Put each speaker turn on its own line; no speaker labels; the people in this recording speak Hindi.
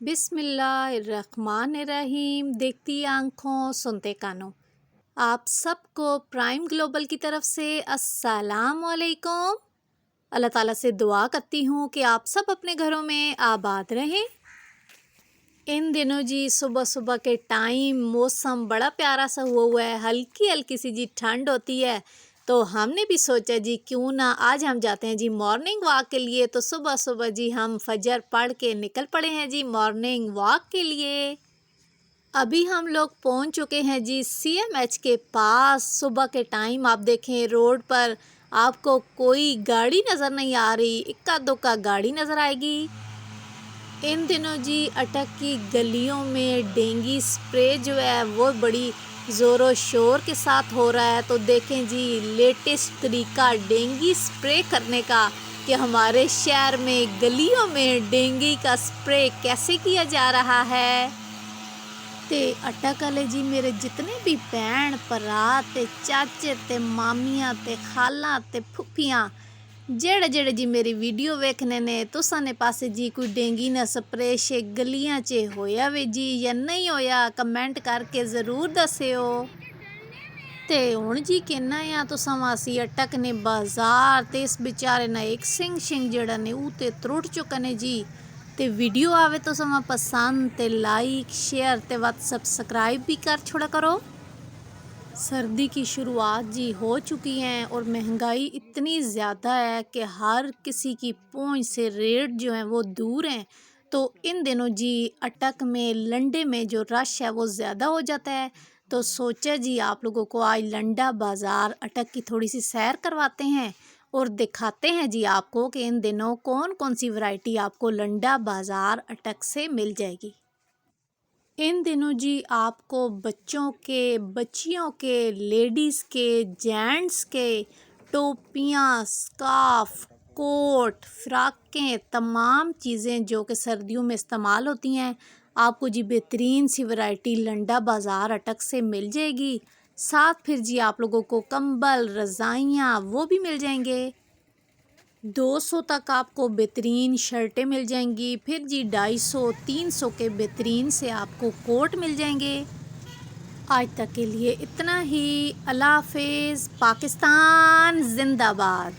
बिस्मिल्लाहिर्रहमानिर्रहीम। देखती आंखों सुनते कानों, आप सबको प्राइम ग्लोबल की तरफ से अस्सलाम वालेकुम। अल्लाह ताला से दुआ करती हूँ कि आप सब अपने घरों में आबाद रहें। इन दिनों जी सुबह सुबह के टाइम मौसम बड़ा प्यारा सा हुआ है, हल्की हल्की सी जी ठंड होती है। तो हमने भी सोचा जी क्यों ना आज हम जाते हैं जी मॉर्निंग वॉक के लिए। तो सुबह सुबह जी हम फजर पढ़ के निकल पड़े हैं जी मॉर्निंग वॉक के लिए। अभी हम लोग पहुंच चुके हैं जी CMH के पास। सुबह के टाइम आप देखें रोड पर आपको कोई गाड़ी नज़र नहीं आ रही, इक्का दुक्का गाड़ी नज़र आएगी। इन दिनों जी अटक की गलियों में डेंगू स्प्रे जो है वो बड़ी ज़ोरों शोर के साथ हो रहा है। तो देखें जी लेटेस्ट तरीका डेंगू स्प्रे करने का कि हमारे शहर में गलियों में डेंगू का स्प्रे कैसे किया जा रहा है। ते अटक वाले जी मेरे जितने भी भैन भरा ते चाचे ते मामियां ते खाला ते फुफियां जेड़े जेड़े जी मेरी वीडियो वेखने ने तुसां ने पासे जी कोई डेंगू ना स्प्रे शे गलियां च होया वे जी या नहीं होया, कमेंट करके ज़रूर दस्यो। ते हुण जी कहना या तुसां वासी अटक ने बाजार ते इस बेचारे ना एक सिंह जेड़ा ने ऊ ते त्रुट चुका ने जी। ते वीडियो आवे तो समा पसंद ते लाइक शेयर ते वत सब्सक्राइब भी कर छोड़ा करो। सर्दी की शुरुआत जी हो चुकी है और महंगाई इतनी ज़्यादा है कि हर किसी की पहुंच से रेट जो है वो दूर हैं। तो इन दिनों जी अटक में लंडे में जो रश है वो ज़्यादा हो जाता है। तो सोचा जी आप लोगों को आज लंडा बाज़ार अटक की थोड़ी सी सैर करवाते हैं और दिखाते हैं जी आपको कि इन दिनों कौन कौन सी वैरायटी आपको लंडा बाज़ार अटक से मिल जाएगी। इन दिनों जी आपको बच्चों के, बच्चियों के, लेडीज़ के, जेंट्स के टोपियाँ, स्कार्फ, कोट, फ्राकें, तमाम चीज़ें जो कि सर्दियों में इस्तेमाल होती हैं आपको जी बेहतरीन सी वैरायटी लंडा बाज़ार अटक से मिल जाएगी। साथ फिर जी आप लोगों को कंबल, रज़ाइयाँ वो भी मिल जाएंगे। 200 तक आपको बेहतरीन शर्टें मिल जाएंगी। फिर जी 250-300 के बेहतरीन से आपको कोट मिल जाएंगे। आज तक के लिए इतना ही। अल्लाह हाफिज़। पाकिस्तान जिंदाबाद।